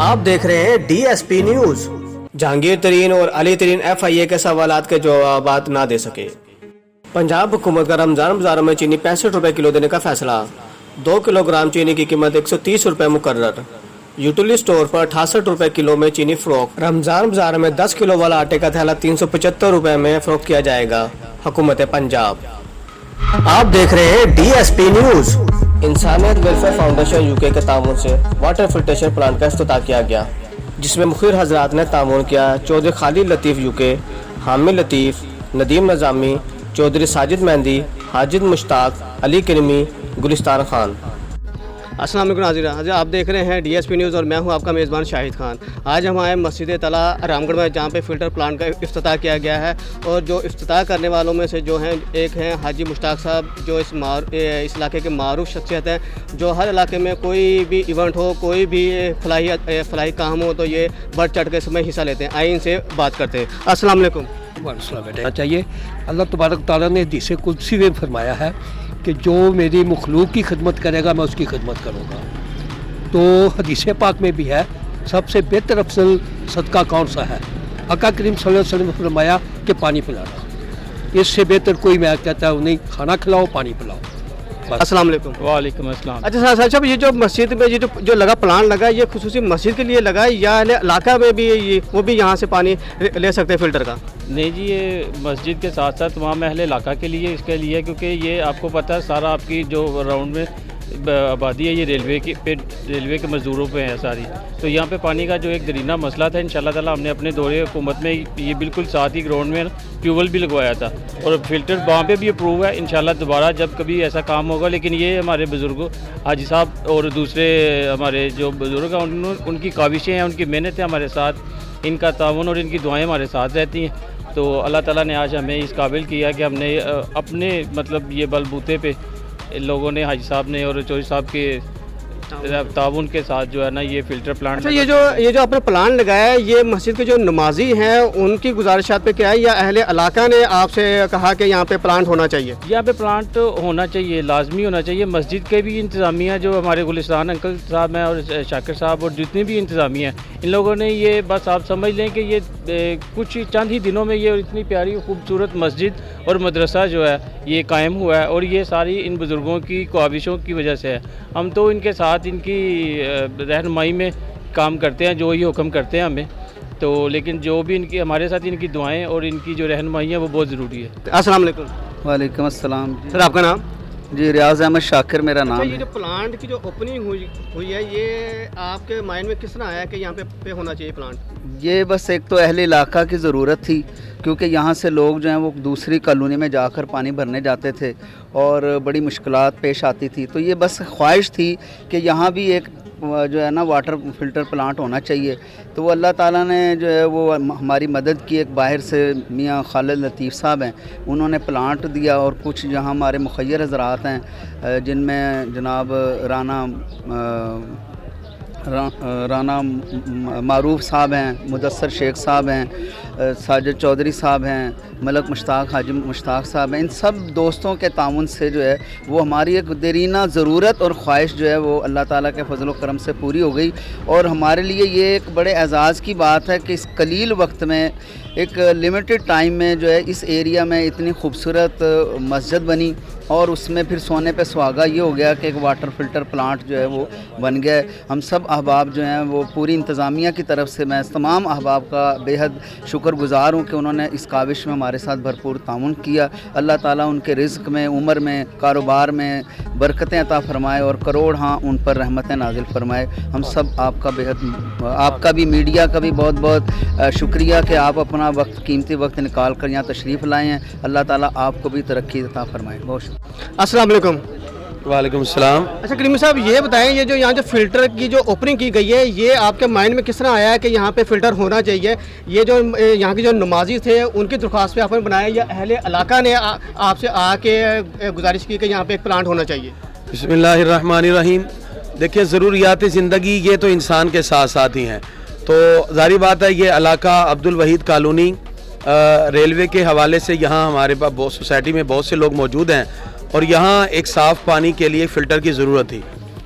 آپ دیکھ رہے ہیں DSP نیوز۔ جہانگیر ترین اور علی ترین FIA کے سوالات کے جوابات نہ دے سکے۔ پنجاب حکومت کا رمضان بازاروں میں چینی 65 روپے کلو دینے کا فیصلہ۔ 2 کلو گرام چینی کی قیمت 130 روپے مقرر۔ یوٹیلی سٹور پر 68 روپے کلو میں چینی فروخت۔ رمضان بازار میں 10 کلو والا آٹے کا تھیلا 375 روپے میں فروخت کیا جائے گا۔ حکومت پنجاب۔ آپ دیکھ رہے ہیں DSP نیوز۔ انسانیت ویلفیئر فاؤنڈیشن UK کے تعاون سے واٹر فلٹریشن پلانٹ کا افتتاح کیا گیا، جس میں مخیر حضرات نے تعاون کیا۔ چودھری خالد لطیف UK، حامد لطیف، ندیم نظامی، چودھری ساجد مہندی، حاجد مشتاق، علی کرمی، گلستان خان۔ السلام علیکم ناظرین، آپ دیکھ رہے ہیں DSP نیوز اور میں ہوں آپ کا میزبان شاہد خان۔ آج ہم آئے مسجد طلع رام گڑھ میں، جہاں پہ فلٹر پلانٹ کا افتتاح کیا گیا ہے، اور جو افتتاح کرنے والوں میں سے جو ہیں ایک ہیں حاجی مشتاق صاحب، جو اس علاقے کے معروف شخصیت ہیں، جو ہر علاقے میں کوئی بھی ایونٹ ہو، کوئی بھی فلاحی کام ہو تو یہ بڑھ چڑھ کے اس میں حصہ لیتے ہیں۔ آئیں ان سے بات کرتے ہیں۔ السلام علیکم۔ چاہیے اللہ تبارک تعالیٰ نے حدیث قدسی میں فرمایا ہے کہ جو میری مخلوق کی خدمت کرے گا میں اس کی خدمت کروں گا۔ تو حدیث پاک میں بھی ہے سب سے بہتر افضل صدقہ کون سا ہے؟ آقا کریم صلی اللہ علیہ وسلم نے فرمایا کہ پانی پلانا۔ اس سے بہتر کوئی میں کہتا ہوں نہیں، کھانا کھلاؤ پانی پلاؤ۔ السلام علیکم۔ وعلیکم السلام۔ اچھا صاحب، یہ جو مسجد میں جو لگا پلانٹ لگا، یہ خصوصی مسجد کے لیے لگا ہے یا علاقہ میں بھی وہ بھی یہاں سے پانی لے سکتے ہیں فلٹر کا؟ نہیں جی، یہ مسجد کے ساتھ ساتھ تمام اہل علاقہ کے لیے، اس کے لیے کیونکہ یہ آپ کو پتہ ہے سارا آپ کی جو راؤنڈ میں آبادی ہے یہ ریلوے کے مزدوروں پہ ہے ساری، تو یہاں پہ پانی کا جو ایک درینہ مسئلہ تھا، انشاءاللہ تعالیٰ ہم نے اپنے دورے حکومت میں یہ بالکل ساتھ ہی گراؤنڈ میں ٹیوبویل بھی لگوایا تھا، اور فلٹر وہاں پہ بھی اپروو ہے۔ انشاءاللہ دوبارہ جب کبھی ایسا کام ہوگا، لیکن یہ ہمارے بزرگوں حاجی صاحب اور دوسرے ہمارے جو بزرگ ہیں ان کی کاوشیں ہیں، ان کی محنت ہے ہمارے ساتھ، ان کا تعاون اور ان کی دعائیں ہمارے ساتھ رہتی ہیں۔ تو اللہ تعالیٰ نے آج ہمیں اس قابل کیا کہ ہم نے اپنے مطلب یہ بل بوتے پہ لوگوں نے، حاجی صاحب نے اور چودھری صاحب کے تعاون کے ساتھ جو ہے نا یہ فلٹر پلانٹ۔ یہ جو آپ نے پلانٹ لگایا ہے، یہ مسجد کے جو نمازی ہیں ان کی گزارشات پہ کیا ہے، یا اہل علاقہ نے آپ سے کہا کہ یہاں پہ پلانٹ ہونا چاہیے؟ یہاں پہ پلانٹ ہونا چاہیے، لازمی ہونا چاہیے۔ مسجد کے بھی انتظامیہ جو ہمارے گلستان انکل صاحب ہیں اور شاکر صاحب اور جتنے بھی انتظامیہ ہیں، ان لوگوں نے یہ بس آپ سمجھ لیں کہ یہ کچھ چند ہی دنوں میں یہ اتنی پیاری خوبصورت مسجد اور مدرسہ جو ہے یہ قائم ہوا ہے، اور یہ ساری ان بزرگوں کی کاوشوں کی وجہ سے ہے۔ ہم تو ان کے ساتھ ان کی رہنمائی میں کام کرتے ہیں، جو یہ حکم کرتے ہیں ہمیں، تو لیکن جو بھی ان کی ہمارے ساتھ ان کی دعائیں اور ان کی جو رہنمائی ہے وہ بہت ضروری ہے۔ السلام علیکم۔ وعلیکم السلام۔ سر آپ کا نام؟ جی ریاض احمد شاکر میرا نام یہ ہے۔ جو پلانٹ کی جو اوپننگ ہوئی ہے، یہ آپ کے مائنڈ میں کس طرح آیا کہ یہاں پہ ہونا چاہیے پلانٹ؟ یہ بس ایک تو اہل علاقہ کی ضرورت تھی، کیونکہ یہاں سے لوگ جو ہیں وہ دوسری کالونی میں جا کر پانی بھرنے جاتے تھے اور بڑی مشکلات پیش آتی تھی، تو یہ بس خواہش تھی کہ یہاں بھی ایک جو ہے نا واٹر فلٹر پلانٹ ہونا چاہیے۔ تو وہ اللہ تعالیٰ نے جو ہے وہ ہماری مدد کی، ایک باہر سے میاں خالد لطیف صاحب ہیں، انہوں نے پلانٹ دیا، اور کچھ جہاں ہمارے مخیر حضرات ہیں جن میں جناب رانا معروف صاحب ہیں، مدثر شیخ صاحب ہیں، ساجد چودھری صاحب ہیں، ملک مشتاق حاجی مشتاق صاحب ہیں، ان سب دوستوں کے تعاون سے جو ہے وہ ہماری ایک دیرینہ ضرورت اور خواہش جو ہے وہ اللہ تعالیٰ کے فضل و کرم سے پوری ہو گئی، اور ہمارے لیے یہ ایک بڑے اعزاز کی بات ہے کہ اس قلیل وقت میں، ایک لمیٹڈ ٹائم میں جو ہے اس ایریا میں اتنی خوبصورت مسجد بنی، اور اس میں پھر سونے پہ سہاگا یہ ہو گیا کہ ایک واٹر فلٹر پلانٹ جو ہے وہ بن گیا ہے۔ ہم سب احباب جو ہیں وہ پوری انتظامیہ کی طرف سے میں تمام احباب کا بے حد شکر گزار ہوں کہ انہوں نے اس کاوش میں ہمارے ساتھ بھرپور تعاون کیا۔ اللہ تعالیٰ ان کے رزق میں، عمر میں، کاروبار میں برکتیں عطا فرمائے، اور کروڑ ہاں ان پر رحمتیں نازل فرمائے۔ ہم سب آپ کا بے حد، آپ کا بھی، میڈیا کا بھی بہت بہت شکریہ کہ آپ اپنا وقت، قیمتی وقت نکال کر یہاں تشریف لائے ہیں۔ اللہ تعالیٰ آپ کو بھی ترقی عطا فرمائے۔ بہت شکریہ۔ السلام علیکم۔ وعلیکم السلام۔ اچھا کریمی صاحب، یہ بتائیں یہ جو یہاں جو فلٹر کی جو اوپننگ کی گئی ہے، یہ آپ کے مائنڈ میں کس طرح آیا ہے کہ یہاں پہ فلٹر ہونا چاہیے؟ یہ جو یہاں کے جو نمازی تھے ان کی درخواست پہ آپ نے بنایا، یا اہل علاقہ نے آپ سے آ کے گزارش کی کہ یہاں پہ ایک پلانٹ ہونا چاہیے؟ بسم اللہ الرحمن الرحیم۔ دیکھیں، ضروریات زندگی یہ تو انسان کے ساتھ ساتھ ہی ہیں، تو ظاہری بات ہے یہ علاقہ عبدالوحید کالونی ریلوے کے حوالے سے یہاں ہمارے پاس سوسائٹی میں بہت سے لوگ موجود ہیں، اور یہاں ایک صاف پانی کے لیے فلٹر کی ضرورت تھی۔